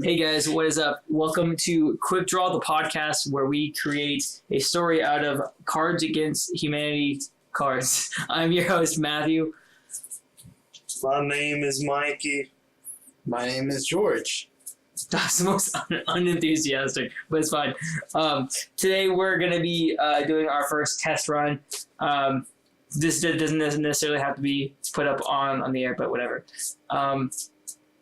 Hey guys, what is up? Welcome to Quick Draw, the podcast where we create a story out of Cards Against Humanity cards. I'm your host, Matthew. My name is Mikey. My name is George. That's the most unenthusiastic, but it's fine. Today we're going to be doing our first test run. This doesn't necessarily have to be put up on the air, but whatever.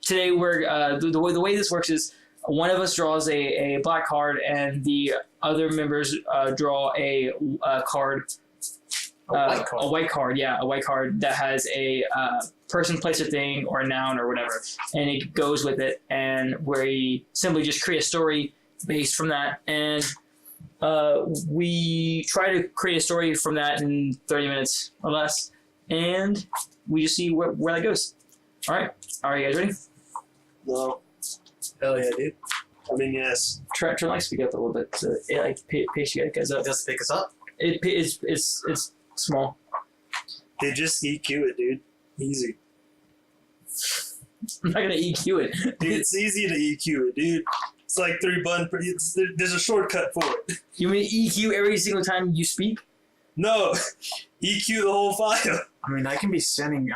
Today we're the way this works is one of us draws a black card and the other members draw a card. A white card that has a person, place, or thing, or a noun, or whatever, and it goes with it, and we simply just create a story based from that, and we try to create a story from that in 30 minutes or less, and we just see where that goes. All right, are you guys ready? No. Hell yeah, dude. I mean, yes. Try to speak up a little bit so it pace you guys up. Just pick us up. It's small. They just EQ it, dude. Easy. I'm not gonna EQ it. Dude, it's easy to EQ it, dude. It's like 3-button. There's a shortcut for it. You mean EQ every single time you speak? No. EQ the whole file. I mean, I can be sitting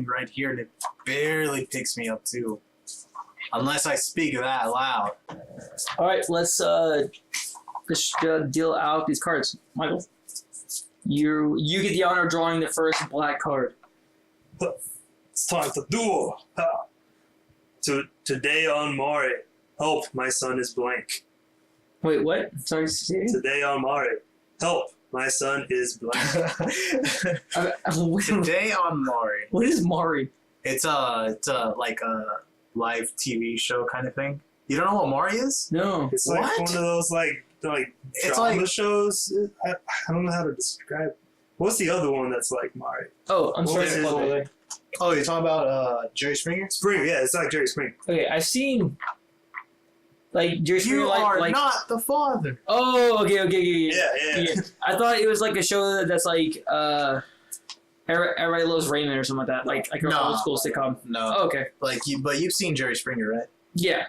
right here and it barely picks me up too. Unless I speak that loud. All right, let's deal out these cards. Michael, you get the honor of drawing the first black card. It's time to duel. Today on Mari. Help, my son is blank. Wait, what? Sorry, say it again? Today on Mari. Help, my son is blank. Today on Mari. What is Mari? It's like a live TV show kind of thing. You don't know what Mari is? No. It's like What? one of those like It's drama like- shows. I don't know how to describe it. What's the other one that's like Mari? Oh, I'm sorry. What is By the way. Oh, you're talking about Jerry Springer? Springer, yeah, it's like Jerry Springer. Okay, I've seen like Jerry Springer. You like, are not the father. Oh, okay. Yeah. I thought it was like a show that's like Everybody Loves Raymond or something like that, like an old school sitcom. No. Oh, okay. But you've seen Jerry Springer, right? Yeah.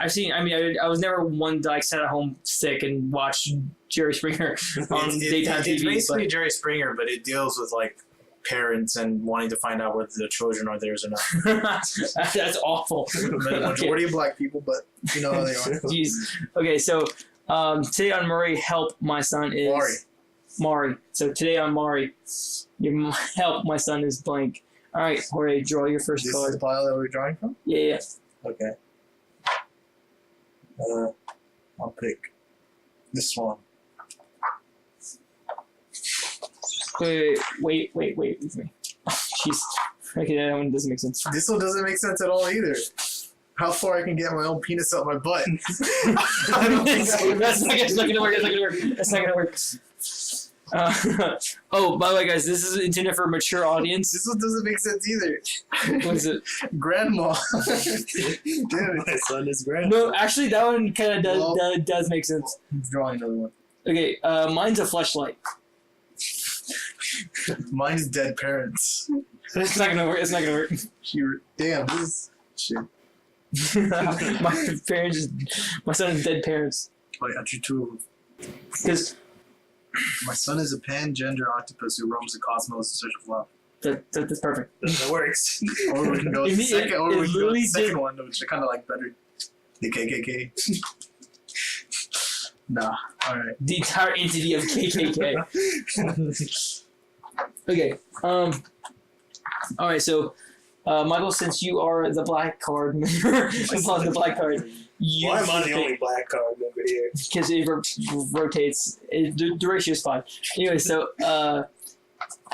I've seen. I mean, I was never one that like sat at home sick and watched Jerry Springer on daytime TV. It's basically Jerry Springer, but it deals with like parents and wanting to find out whether the children are theirs or not. That's awful. The majority of black people, but you know how they are. Jeez. Okay, so today on Mari, help, my son is Mari. So today on Mari, your help, my son is blank. All right, Jorge, draw your first This card. is the pile that we're drawing from? Yeah. Okay. I'll pick this one. Wait with me. Oh, jeez. Okay, that one doesn't make sense. This one doesn't make sense at all either. How far I can get my own penis up my butt? I don't think That's not gonna work. Oh, by the way, guys, this is intended for a mature audience. This one doesn't make sense either. What is it? Grandma. Damn it. My son is grandma. No, actually, that one kind of does make sense. I'm drawing another one. Okay, mine's a fleshlight. Mine's dead parents. It's not gonna work. Damn, this is shit. My son is dead parents. Wait, I drew two of them. Because My son is a pan-gender octopus who roams the cosmos in search of love. that's perfect. That works. Or we can go with the second, or we can go with literally the second one, which I kind of like better. The KKK. Nah. All right. The entire entity of KKK. Okay. All right. So, Michael, since you are the black card member, the black card. Why am I the only black card member here? Because it rotates. The ratio is fine. Anyway, so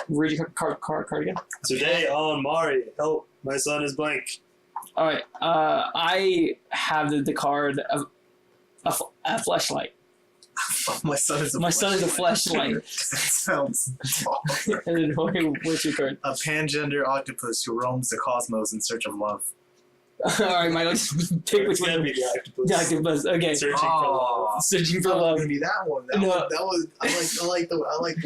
read your card again. Today on Mari, help, my son is blank. All right. I have the card of a fleshlight. My son is a fleshlight. That sounds dull. And then what's your card? A pan-gender octopus who roams the cosmos in search of love. All right, Michael, just pick which It's gotta one. be the octopus. The octopus. Okay. Searching for love. Searching for That was love. gonna be that one. That No. was. I like the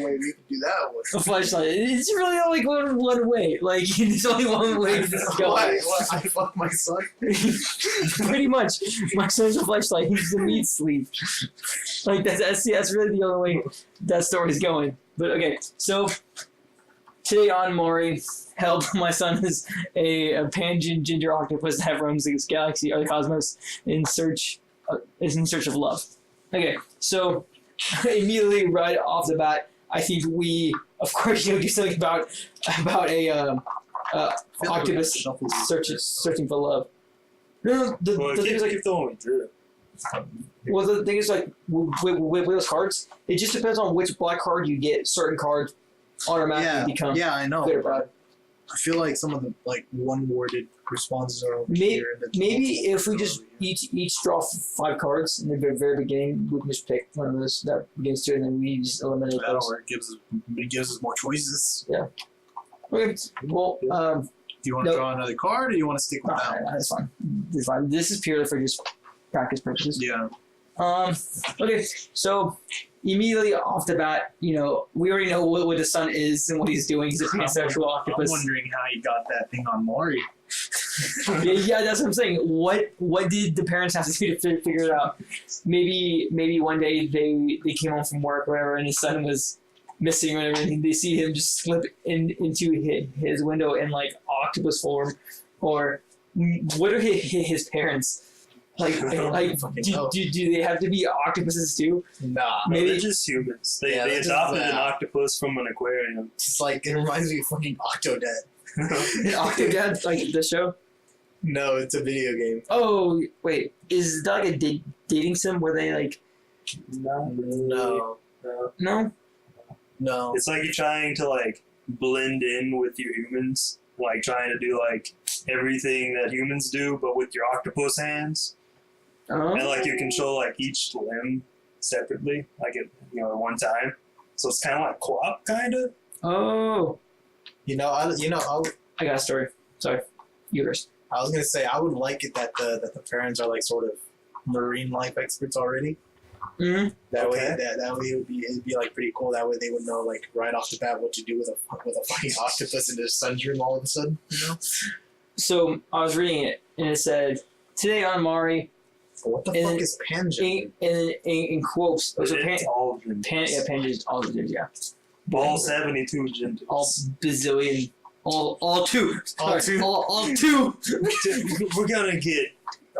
way we could do that one. A flashlight. It's really only one way. Like there's only one way to go. Why? I fuck my son. Pretty much. My son's a flashlight. He's the meat sleep. Like that's really the only way that story's going. But okay, so today on Maury, help, my son is a pan ginger octopus that roams this galaxy or the cosmos is in search of love. Okay, so immediately right off the bat, I think we, of course, do something about a octopus searching for love. No, the thing is like, keep the one we drew. well, the thing is like with those cards, it just depends on which black card you get. Certain cards automatically become I know. good or bad. I feel like some of the like one worded responses are over Maybe, here. And maybe if we just each draw 5 cards in the very beginning, we can just pick one of those that begins to, and then we just eliminate that'll those. work. It gives us more choices. Okay, well, Do you want to No. draw another card, or you want to stick with that one? that's fine. It's fine. This is purely for just practice purposes. Yeah. Okay, so immediately off the bat, we already know what the son is and what he's doing. He's a pansexual I'm octopus. wondering how he got that thing on Maury. Yeah, that's what I'm saying. What did the parents have to do to figure it out? Maybe one day they came home from work or whatever, and his son was missing or whatever, and they see him just slip into his window in like octopus form, or what are his parents? Like do they have to be octopuses too? Nah. No, Maybe- they're just humans. They Yeah, they're just adopted an that. octopus from an aquarium. It's like, it reminds me of fucking Octodad. Octodad, like the show? No, it's a video game. Oh wait, is that like a dating sim where they like No. no? No. It's like you're trying to like blend in with your humans, like trying to do like everything that humans do, but with your octopus hands. And like you control like each limb separately, like at one time. So it's kind of like co-op, kind of. Oh, I I got a story. Sorry, you first. I was gonna say I would like it that the parents are like sort of marine life experts already. Mm-hmm. That way, Okay. that way it'd be like pretty cool. That way they would know like right off the bat what to do with a fucking octopus in their son's room all of a sudden. So I was reading it, and it said, "Today on Maury," What the And fuck is Panja? in quotes. So It's all Panjas, all of them, yeah. all 72 genders. All bazillion, all two. All Sorry, two. all two. We're gonna get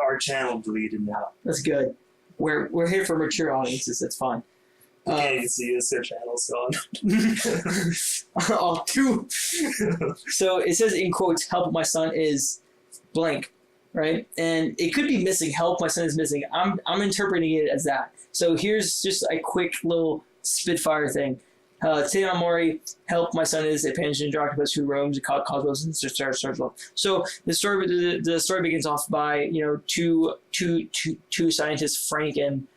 our channel deleted now. That's good. We're here for mature audiences. That's fine. You can't even see us. Their channel's gone. all two. So it says in quotes, "Help, my son is blank," right? And it could be missing. Help, my son is missing. I'm interpreting it as that. So here's just a quick little spitfire thing. Today on Maury, help, my son is a pan-ginger octopus who roams the cosmos and starts love. So the story begins off by two scientists, Frank and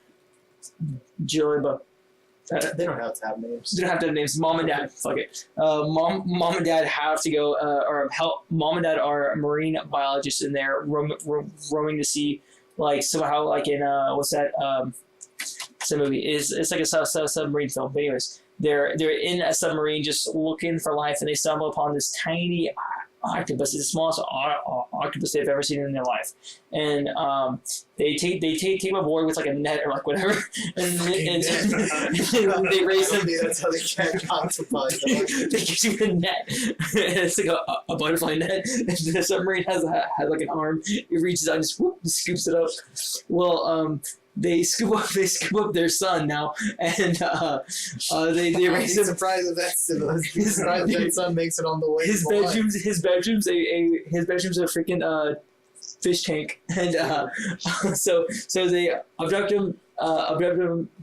Jiliba. They don't have to have names. They don't have to have names. Mom and dad, fuck it. Mom and dad have to go, or help. Mom and dad are marine biologists, and they're roaming to sea, like somehow, like in what's that? It's a movie. It's like a submarine film. But anyways, they're in a submarine just looking for life, and they stumble upon this tiny octopus. It's the smallest octopus they've ever seen in their life, and they take him aboard with like a net or like whatever, and they raise him. That's how they catch octopi. They get you a net. It's like a butterfly net. And the submarine has like an arm. It reaches out and just whoop, scoops it up. Well, they scoop up their son now, and they raise him. Surprised if that's surprised that son makes it on the way. His bedroom's a freaking fish tank, and so they abduct him,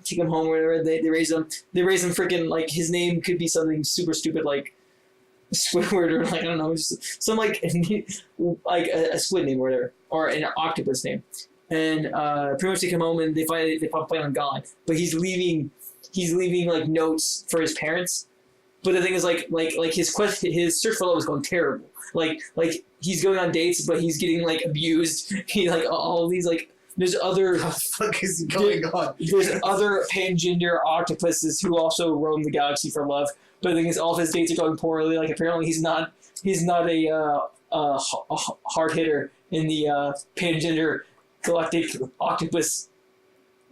take him home, or whatever. They raise him. They raise him freaking like his name could be something super stupid like Squidward or like I don't know, just some like a squid name or whatever, or an octopus name. And pretty much they come home and they find him gone. But he's leaving like notes for his parents. But the thing is like his search for love is going terrible. Like he's going on dates, but he's getting like abused. He like all these like there's other What the fuck is he going on? there's other pangender octopuses who also roam the galaxy for love. But the thing is, all of his dates are going poorly. Like apparently he's not a hard hitter in the pangender galactic octopus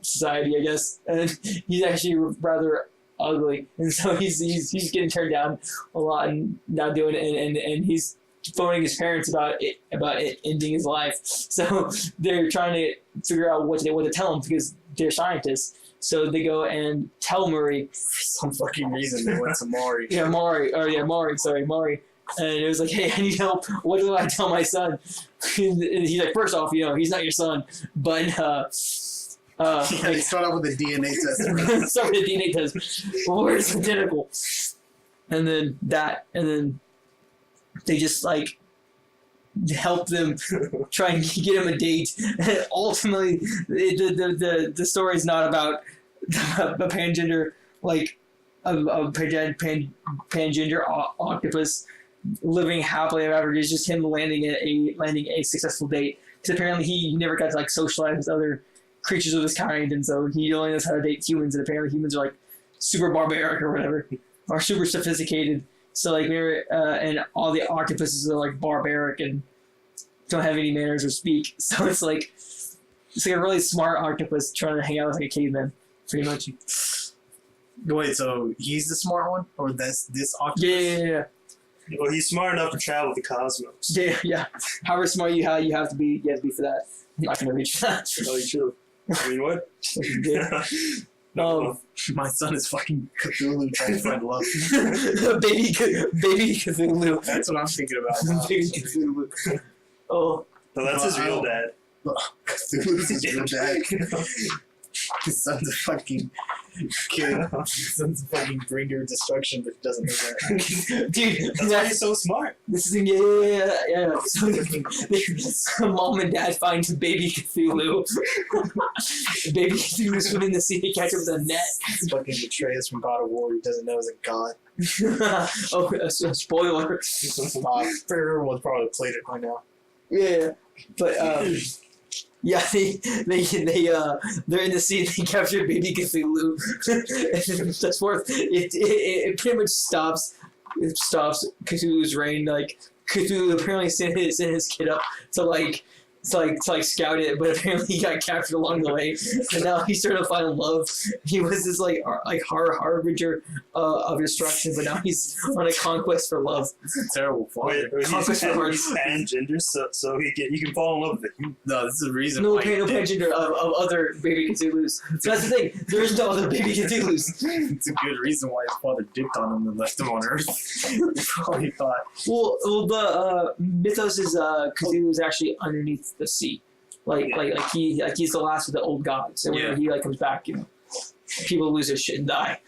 society, I guess. And he's actually rather ugly, and so he's getting turned down a lot and not doing it, and he's phoning his parents about it ending his life. So they're trying to figure out what to tell him because they're scientists. So they go and tell Murray. For some fucking reason, they went to Maury. Maury. Sorry, Maury. And it was like, hey, I need help. What do I tell my son? And he's like, first off, he's not your son, but They start out with a DNA test. start with a DNA test. Where's the tentacle? And then they just like help them try and get him a date. And ultimately, the story is not about a pangender like a pangender octopus living happily ever after. It's just him landing a successful date. Because apparently he never got to like socialize with other creatures of his kind, and so he only knows how to date humans. And apparently humans are like super barbaric or whatever, or super sophisticated. So like and all the octopuses are like barbaric and don't have any manners or speak. So it's like a really smart octopus trying to hang out with like a caveman, pretty much. Wait, so he's the smart one, or this octopus? Yeah. Well, he's smart enough to travel the cosmos. Yeah. However smart you have to be for that. I'm not gonna reach that. Oh, true. I mean, what? Yeah. My son is fucking Cthulhu trying to find love. baby Cthulhu. That's what I'm thinking about now. Baby Cthulhu. Oh. No, that's his real dad. Cthulhu's his real dad. His son's a fucking kid. His son's a fucking bringer of destruction, but he doesn't know that. Dude, That's why he's so smart. This is yeah. So mom and dad find baby Cthulhu. Baby Cthulhu swimming in the sea to catch him with a net. He's fucking Betrayus from God of War. He doesn't know he's a god. Oh, a spoiler. Everyone's probably played it by now. Yeah, but yeah, they're in the sea. They capture baby Cthulhu. That's worth it. Pretty much stops Cthulhu's reign. Like Cthulhu apparently sent his kid up to scout it, but apparently he got captured along the way, and now he's starting to find love. He was this harbinger of destruction, but now he's on a conquest for love. It's a terrible father. Wait, Conquest for hearts. he's pangender, so you can fall in love with him. No, this is the reason No why. pangender of other baby Cthulhus. So that's the thing. There is no other baby Cthulhus. It's a good reason why his father dipped on him and left him on Earth. He probably thought. Well, the mythos is Cthulhu is actually underneath the sea, he's the last of the old gods, and when he comes back, people lose their shit and die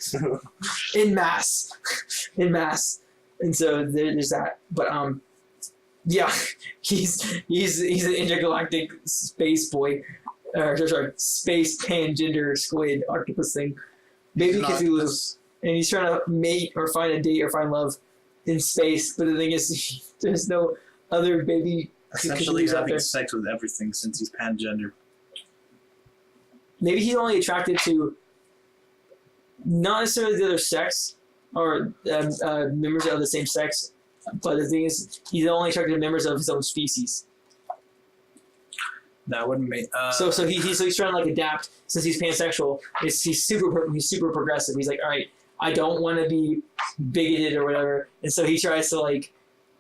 in mass, and so there's that. But yeah, he's an intergalactic space boy, space pangender squid octopus thing, baby Cthulhu, and he's trying to mate or find a date or find love in space. But the thing is, there's no other baby. Essentially having sex with everything since he's pangender. Maybe he's only attracted to not necessarily the other sex or members of the same sex, but the thing is, he's only attracted to members of his own species. That wouldn't make. So he's trying to adapt since he's pansexual. He's super progressive. He's like, all right, I don't want to be bigoted or whatever, and so he tries to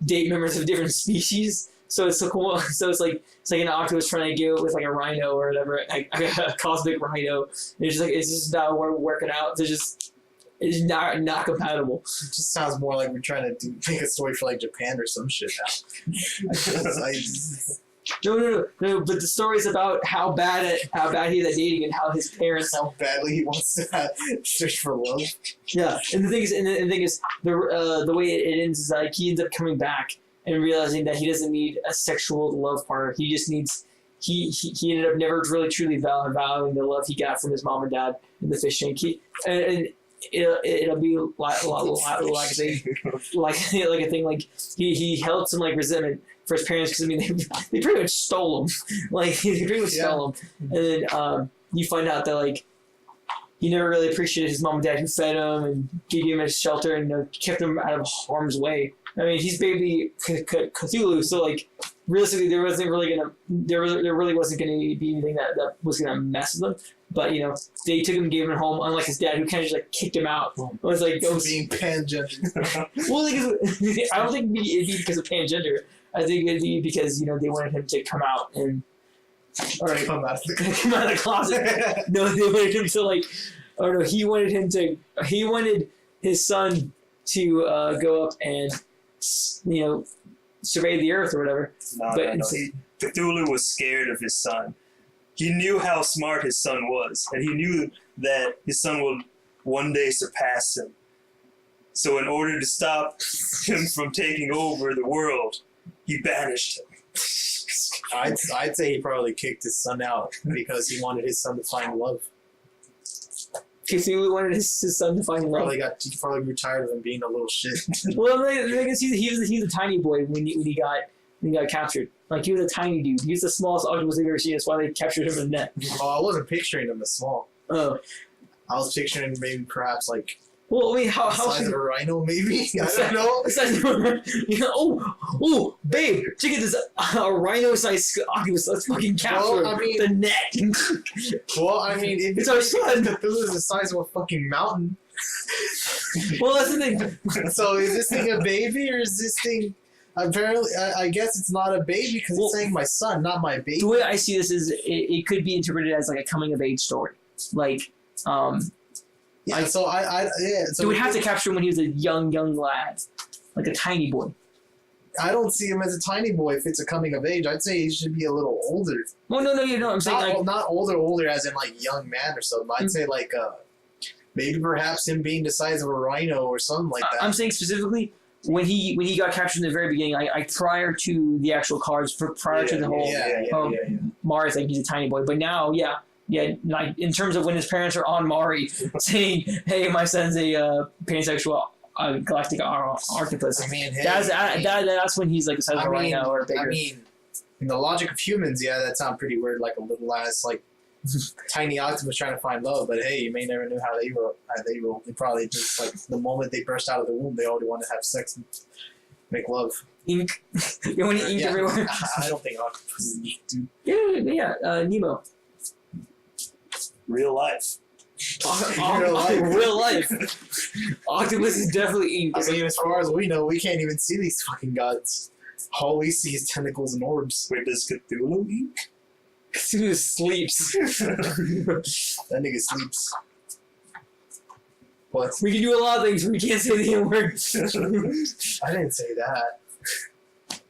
date members of different species. So it's so cool. So it's like an octopus trying to get with a rhino or whatever, a cosmic rhino. And it's just not working out. It's not compatible. It just sounds more like we're trying to make a story for Japan or some shit now. No. But the story is about how bad he's at dating and how his parents, how badly he wants to search for love. Yeah, and the thing is, the way it ends is he ends up coming back and realizing that he doesn't need a sexual love partner. He just needs. He ended up never really truly valuing the love he got from his mom and dad in the fish tank. And it'll be like a thing he held some resentment for his parents because I mean they pretty much stole him. Like they pretty much stole him, and then you find out that like he never really appreciated his mom and dad who fed him and gave him a shelter and kept him out of harm's way. I mean, he's baby Cthulhu, so like realistically, there really wasn't gonna be anything that was gonna mess with him. But they took him and gave him a home, unlike his dad, who kind of just like kicked him out. It was like being pangender. Well, like, I don't think it'd be because of pangender. I think it'd be because they wanted him to come out and come out of the closet. No, they wanted him to like. Oh no, he wanted him to. He wanted his son to go up and survey the earth or whatever. No. Cthulhu was scared of his son. He knew how smart his son was, and he knew that his son would one day surpass him. So in order to stop him from taking over the world, he banished him. I'd say he probably kicked his son out because he wanted his son to find love. Cthulhu wanted his son to find love. He probably grew tired of him being a little shit. Well, the thing is, he's a tiny boy when he got captured. Like, he was a tiny dude. He was the smallest octopus they've ever seen. That's why they captured him in the net. Oh, I wasn't picturing him as small. Oh. I was picturing maybe perhaps like. Well, I mean, how size of a rhino, maybe? I don't know. Oh, babe, check out this a rhino-sized octopus. Let's fucking capture the net. Well, I mean, it's our son. Cthulhu is the size of a fucking mountain. Well, that's the thing. So is this thing a baby or is this thing? Apparently, I guess it's not a baby because it's saying my son, not my baby. The way I see this is, it could be interpreted as like a coming of age story, like. Yeah, so So we have to capture him when he was a young lad, like a tiny boy. I don't see him as a tiny boy if it's a coming of age. I'd say he should be a little older. Well, no, I'm saying not older as in like young man or something. I'd say like maybe perhaps him being the size of a rhino or something like that. I'm saying specifically when he got captured in the very beginning, I prior to the actual cards, prior to the whole Mari thing, he's a tiny boy. But now, like in terms of when his parents are on Mari saying, "Hey, my son's a pansexual galactic octopus," I mean, that's when he's like the size of a rhino or bigger. I mean, in the logic of humans, that sounds pretty weird, like a little ass like tiny octopus trying to find love. But hey, you may never know how they roll. They probably just like the moment they burst out of the womb, they already want to have sex and make love. Ink. You want to ink everywhere? I don't think octopuses ink, dude. Yeah. Nemo. Real life. Real life. Octopus is definitely ink. I mean, as far as we know, we can't even see these fucking gods. All we see is tentacles and orbs. Wait, does Cthulhu ink? Cthulhu sleeps. That nigga sleeps. What? We can do a lot of things, but we can't say the N word. I didn't say that.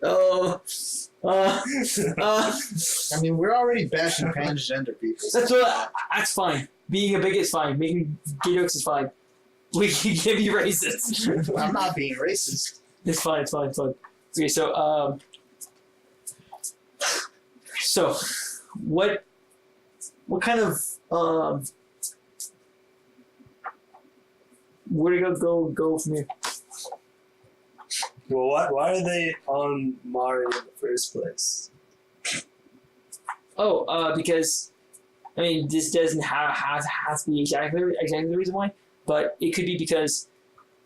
Oh. I mean, we're already bashing transgender people. That's fine. Being a bigot is fine. Making gay jokes is fine. We can be racist. I'm not being racist. It's fine. Okay, so what kind of where do you go from here? Well, why are they on Mari in the first place? Because I mean, this doesn't have to be exactly the reason why, but it could be because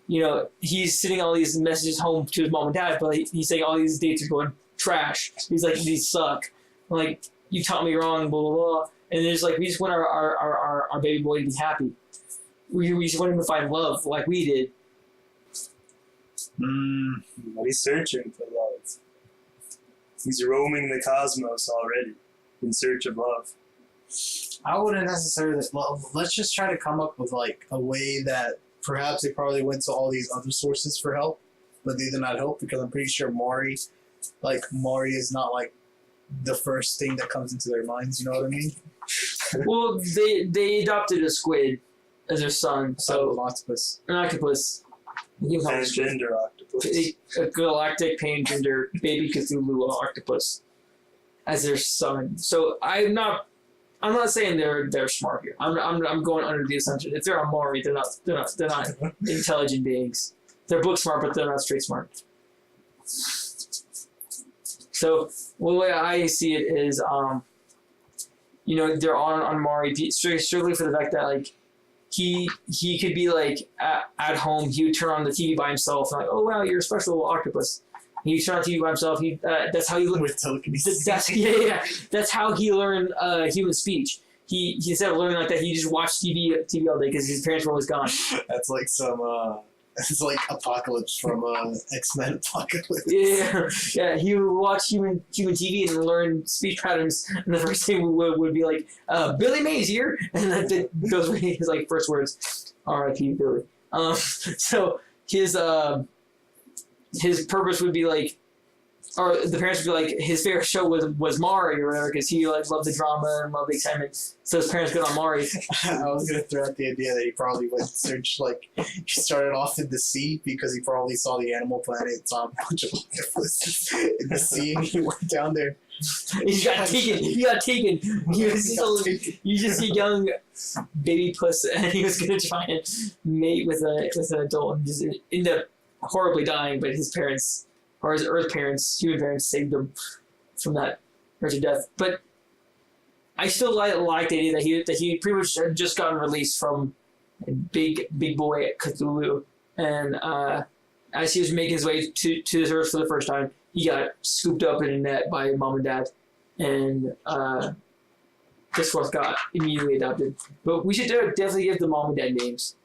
he's sending all these messages home to his mom and dad, but he's saying all these dates are going trash. He's like, these suck. Like, you taught me wrong, blah blah blah. And there's like, we just want our baby boy to be happy. We just want him to find love like we did. But he's searching for love. He's roaming the cosmos already in search of love. I wouldn't necessarily. Well, let's just try to come up with like a way that perhaps they probably went to all these other sources for help, but they did not help because I'm pretty sure Mari is not like the first thing that comes into their minds. You know what I mean? Well, they adopted a squid as their son, so an octopus. An octopus. Transgender octopus. A galactic pangender baby Cthulhu octopus as their son. So I'm not saying they're smart here. I'm going under the assumption if they're on Mari, they're not intelligent beings. They're book smart, but they're not street smart. So well, the way I see it is, they're on Mari strictly for the fact that like he could be like at home. He would turn on the TV by himself and like, oh wow, you're a special octopus. He turned on TV by himself. That's how he learned. With telekinesis. That's how he learned human speech. He instead of learning like that, he just watched TV all day because his parents were always gone. That's like some. It's like Apocalypse from X-Men Apocalypse. Yeah. He would watch human TV and learn speech patterns, and the first thing would be like, "Billy Mays here," and those were his like first words. R.I.P. Billy. So his purpose would be like, or the parents would be like, his favorite show was Mari or whatever because he like loved the drama and loved the excitement. So his parents got on Mari. I was gonna throw out the idea that he probably went and searched like he started off in the sea because he probably saw the Animal Planet and saw a bunch of octopuses in the sea and he went down there. He got taken. He was just a young baby puss, and he was gonna try and mate with an adult and just end up horribly dying. But his parents, or his Earth parents, human parents, saved him from that wretched death. But I still like the idea that he pretty much had just gotten released from big boy Cthulhu, and as he was making his way to this Earth for the first time, he got scooped up in a net by mom and dad, and this fourth got immediately adopted. But we should definitely give the mom and dad names.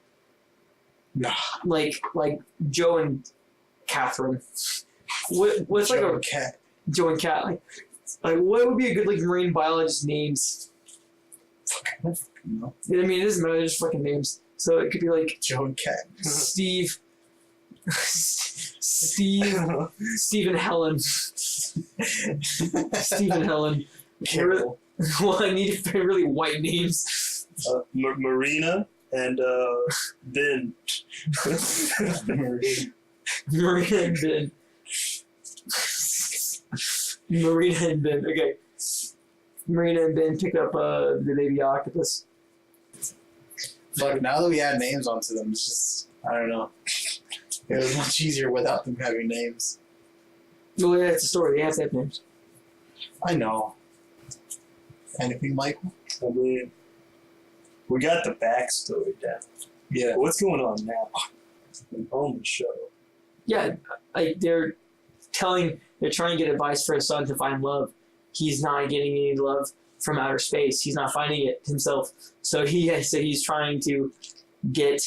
Nah. Like Joe and Catherine. What's Joe like a and Cat. Joe and Cat? Like what would be a good like marine biologist names? No. I mean, it doesn't matter. They're just fucking names. So it could be like Joe and Cat. Steve and Helen. Steve and Helen. Carol. Well, I need to find really white names. Marina and Ben. Marina and Ben. Marina and Ben. Okay. Marina and Ben pick up the baby octopus. Fuck, now that we add names onto them, it's just, I don't know. It was much easier without them having names. Well, yeah, it's a story. They have to have names. I know. Anything, Michael? I mean, we got the backstory down. Yeah. What's going on now on the show? Yeah, like they're trying to get advice for his son to find love. He's not getting any love from outer space. He's not finding it himself. So he's trying to get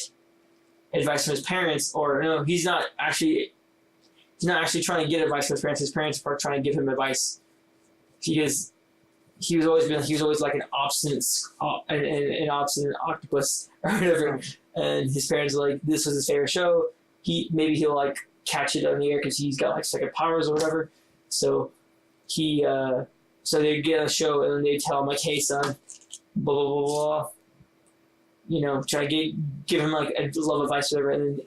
advice from his parents, or no, he's not actually trying to get advice from his parents. His parents are trying to give him advice. He was always like an obstinate octopus or whatever. And his parents are like, this was his favorite show. He'll like catch it on the air because he's got like second powers or whatever. So so they get on a show and then they tell him like, hey son, blah blah blah blah. Try to give him like a love advice or whatever, and then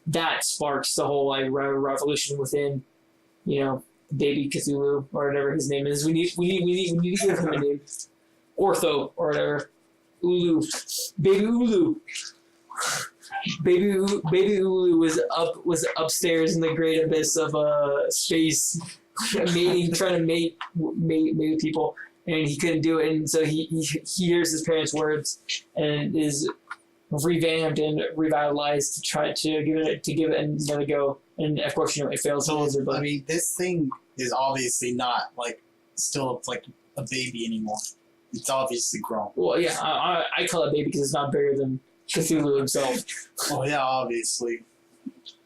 that sparks the whole like revolution within, baby Cthulhu or whatever his name is. We need to give him a name. Ortho or whatever. Ulu. Baby Ulu. Baby Ulu was upstairs in the great abyss of space, trying to mate with people, and he couldn't do it, and so he hears his parents' words and is revamped and revitalized to try to give it another go, and of course it fails. So I mean, this thing is obviously not like still like a baby anymore. It's obviously grown. Well, yeah, I call it baby because it's not bigger than Cthulhu himself. Oh yeah, obviously.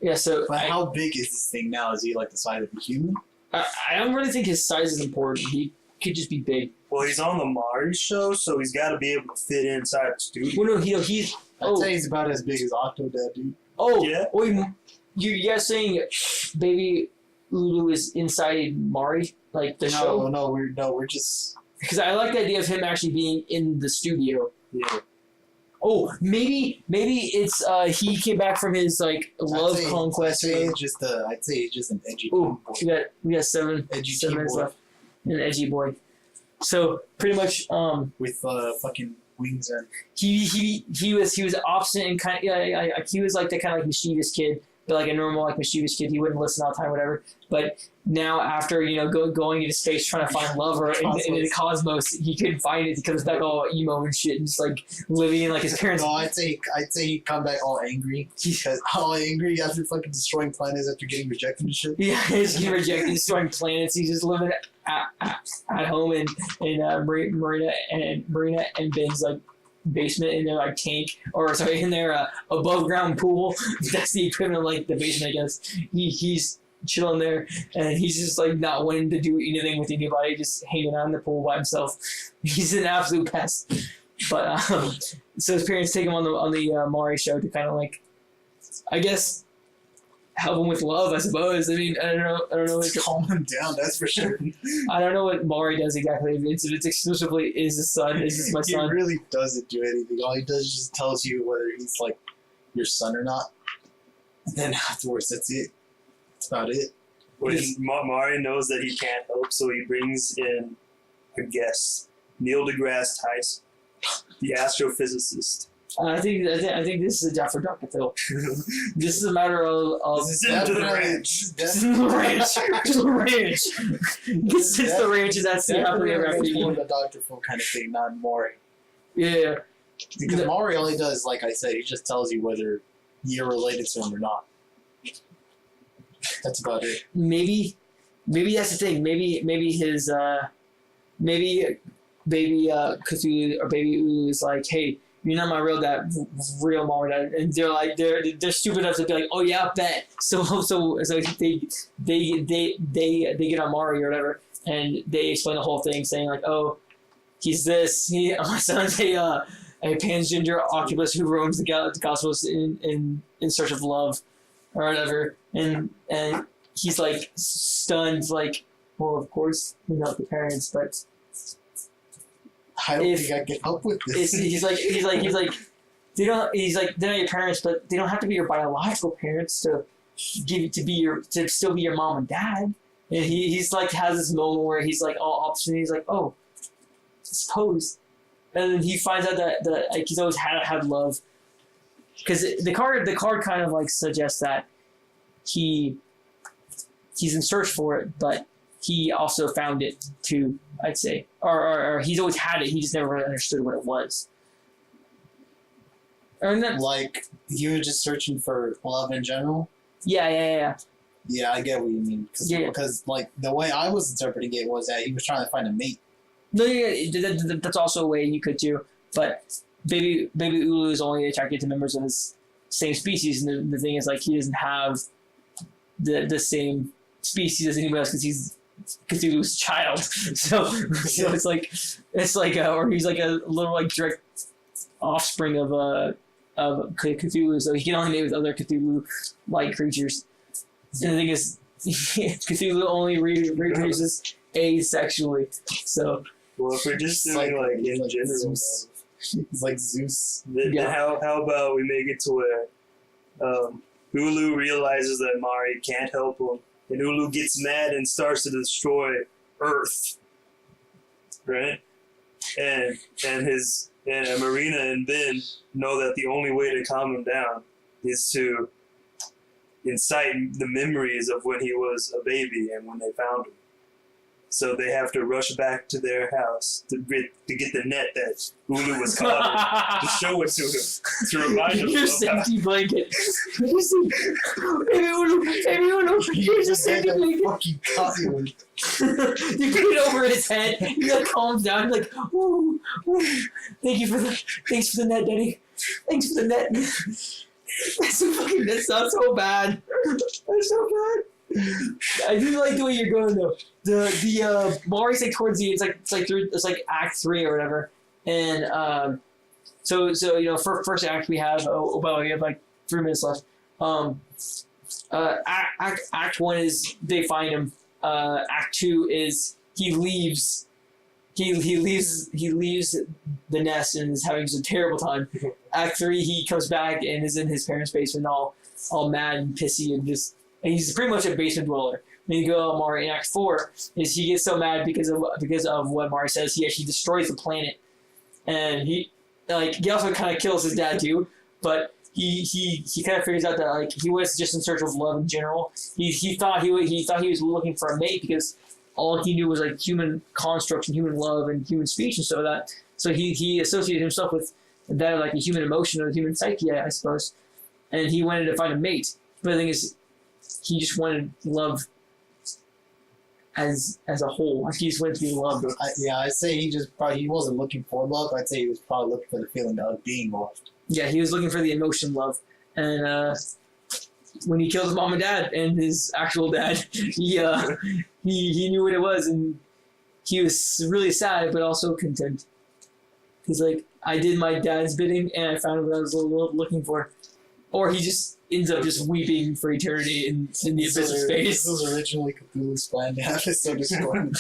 Yeah, so but how big is this thing now? Is he like the size of a human? I don't really think his size is important. He could just be big. Well, he's on the Mari show, so he's got to be able to fit inside the studio. Well, no, he's. I'd say he's about as big as Octodad, dude. Oh, yeah. Wait, you're saying Baby Ulu is inside Mari, like the show? No, we're just. Because I like the idea of him actually being in the studio. Yeah. Oh, maybe it's he came back from his like love conquest. I'd say he's just an edgy. Oh, boy. we got seven minutes left. An edgy boy. So pretty much with fucking wings and he was obstinate and kind of he was like the kind of like mischievous kid, like a normal, like mischievous kid. He wouldn't listen all the time, whatever. But now after, going into space trying to find love or in the cosmos, he couldn't find it. He comes back all emo and shit and just like living in like his parents. No, I'd say he'd come back all angry. Because all angry after fucking destroying planets after getting rejected and shit. Yeah, he's getting rejected, destroying planets. He's just living at home in Marina and Ben's like basement in their like tank, or sorry, in their above ground pool. That's the equivalent of like the basement, I guess. He's chilling there, and he's just like not wanting to do anything with anybody, just hanging out in the pool by himself. He's an absolute pest. But so his parents take him on the Maury show to kind of like, I guess, help him with love, I suppose. I mean, I don't know. Calm him down, that's for sure. I don't know what Maury does exactly. It's exclusively is his son. Is this my son? He really doesn't do anything. All he does is just tells you whether he's like your son or not. And then afterwards, that's it. That's about it. When Maury knows that he can't help, so he brings in a guest, Neil deGrasse Tyson, the astrophysicist. I think this is a job for Dr. Phil. This is a matter of This is Send him to the definitely- ranch. this is the ranch. To the ranch. This is the ranch, and that's the happily ever after. Definitely the Dr. Phil kind of thing, not Maury. Yeah. Because Maury only does, like I said, he just tells you whether you're related to him or not. That's about it. Maybe that's the thing. Maybe his maybe baby Cthulhu or baby Ulu is like, hey, you're not my real dad, real mom or dad, and they're like they're stupid enough to be like, oh yeah, bet. So they get on Maury or whatever, and they explain the whole thing, saying like, oh, he's this. My son's a transgender octopus who roams the cosmos in search of love, or whatever, and he's like stunned, like, well, of course we know the parents, but I don't think I can help with this. he's like they're not your parents, but they don't have to be your biological parents to still be your mom and dad. And he's like has this moment where he's like all opposite. He's like, oh, suppose, and then he finds out that like he's always had love, because the card kind of like suggests that he's in search for it, but he also found it too, I'd say. Or he's always had it, he just never really understood what it was. Like, you were just searching for love in general? Yeah. Yeah, I get what you mean. Yeah. Because, like, the way I was interpreting it was that he was trying to find a mate. No, that's also a way you could do. But baby Ulu is only attracted to members of his same species, and the thing is, like, he doesn't have the same species as anybody else because he's Cthulhu's child. So it's like or he's like a little like direct offspring of Cthulhu. So he can only mate with other Cthulhu-like creatures. And the thing is, Cthulhu only reproduces asexually. So Well, if we're just doing like in general, He's like Zeus. then how about we make it to where Ulu realizes that Mari can't help him, and Ulu gets mad and starts to destroy Earth, right? And Marina and Ben know that the only way to calm him down is to incite the memories of when he was a baby and when they found him. So they have to rush back to their house to get the net that Ulu was caught in, to show it to him, to remind him. your safety blanket. Baby Ulu, here's your safety blanket. Fucking copy. You put it over his head. He like calms down. Like, ooh, thanks for the net, Daddy. Thanks for the net. That sounds so bad. That's so bad. I do like the way you're going though. The Maury's like towards the it's like Act 3 or whatever, and so for first act we have by the way, we have like 3 minutes left. Act 1 is they find him. Act 2 is he leaves. He leaves the nest and is having a terrible time. Act 3 he comes back and is in his parents' basement all mad and pissy and he's pretty much a basement dweller. Then you go Maury in Act 4 is he gets so mad because of what Maury says. He actually destroys the planet, and he also kind of kills his dad too. But he kind of figures out that like he was just in search of love in general. He thought he was looking for a mate because all he knew was like human constructs and human love and human speech and stuff like that. So he associated himself with that like a human emotion or the human psyche, I suppose. And he wanted to find a mate. But the thing is, he just wanted love as a whole. Like he just wanted to be loved. I'd say he wasn't looking for love. I'd say he was probably looking for the feeling of being loved. Yeah, he was looking for the emotion love. And when he killed his mom and dad and his actual dad, he knew what it was, and he was really sad but also content. He's like, I did my dad's bidding and I found what I was looking for. Or he just ends up just weeping for eternity in the abyss of space. This was originally Cthulhu's plan to have it so discordant.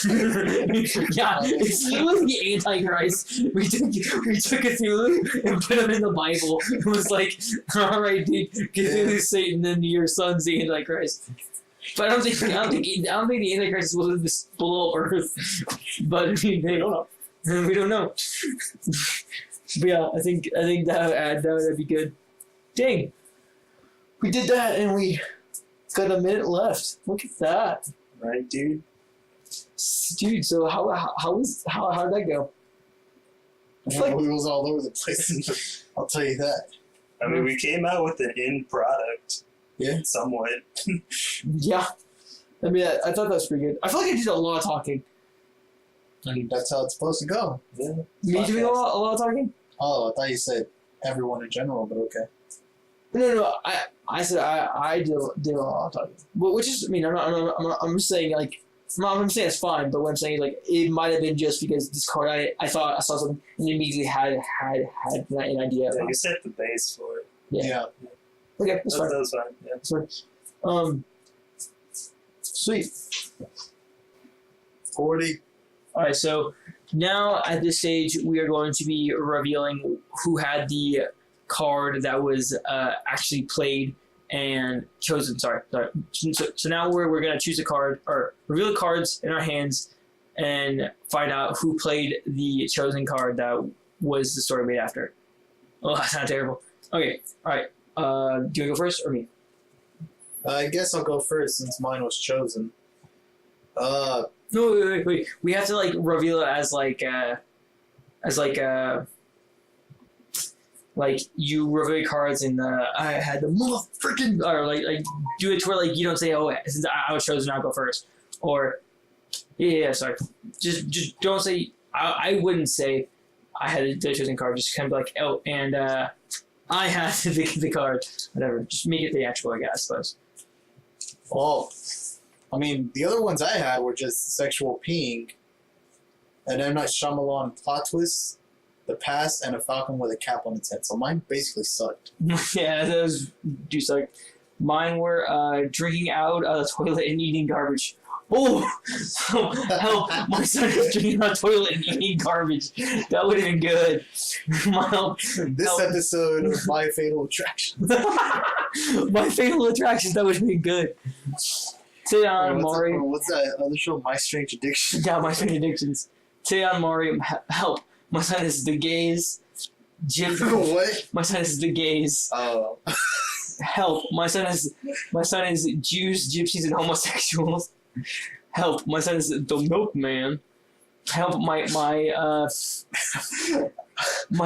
Yeah, he was the Antichrist. We took Cthulhu and put him in the Bible. It was like, all right, dude, Cthulhu's Satan, then your son's the Antichrist. But I don't think the Antichrist will just blow up Earth. But I mean, we don't know. We don't know. But yeah, I think that would be good. Dang. We did that and we got a minute left. Look at that. Right, dude? Dude, so how'd that go? It was all over the place. I'll tell you that. I mean, we came out with an end product. Yeah. Somewhat. Yeah. I mean, I thought that was pretty good. I feel like I did a lot of talking. I mean, that's how it's supposed to go. Yeah. Me doing a lot of talking? Oh, I thought you said everyone in general, but okay. No. I said I did a lot of talking. But which is, I mean, I'm just saying like, I'm saying it's fine. But what I'm saying is like, it might have been just because this card I thought I saw something and immediately had an idea. Yeah, you set the base for it. Yeah. Okay, that's fine. That was fine. Yeah. That's fine. Sweet. 40. All right, so now at this stage, we are going to be revealing who had the card that was actually played and chosen. Sorry. So now we're going to choose a card, or reveal the cards in our hands, and find out who played the chosen card that was the story made after. Oh, that's not terrible. Okay, all right. Do you want to go first, or me? I guess I'll go first since mine was chosen. No, wait. We have to like reveal it as like you reveal cards and I had the motherfucking, or like do it to where like you don't say, oh, since I was chosen, I'll go first, or sorry, just don't say. I wouldn't say I had the chosen card. Just kind of be like, oh, and I had the card. Whatever. Just make it theatrical, I guess. I suppose. Well, I mean, the other ones I had were just sexual peeing, and M. Night Shyamalan plot twists, The Past, and a falcon with a cap on its head. So mine basically sucked. Yeah, those do suck. Mine were drinking out of the toilet and eating garbage. Oh, help! My son is drinking out of the toilet and eating garbage. That would have been good. This episode of My Fatal Attraction. My Fatal Attractions, that would have been good. Say on, Maury. What's that other show? My Strange Addiction. Yeah, My Strange Addictions. Say on, Maury. Help! My son is the gays. What? My son is the gays. Oh. Help! My son is Jews, gypsies, and homosexuals. Help! My son is the milkman. Help! My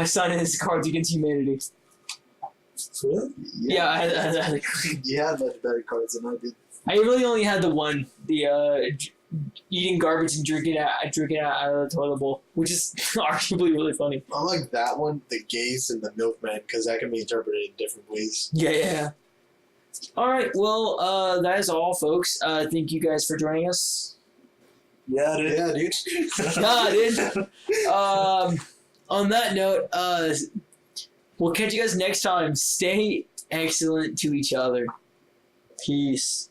son is Cards Against Humanity. Really? Yeah, I had You had much better cards than I did. I really only had the one, the eating garbage and drinking out of the toilet bowl, which is arguably really funny. I like that one, the gays and the milkman, because that can be interpreted in different ways. Yeah. All right, well, that is all, folks. Thank you guys for joining us. Yeah, dude. Yeah, dude. Yeah, dude. On that note, we'll catch you guys next time. Stay excellent to each other. Peace.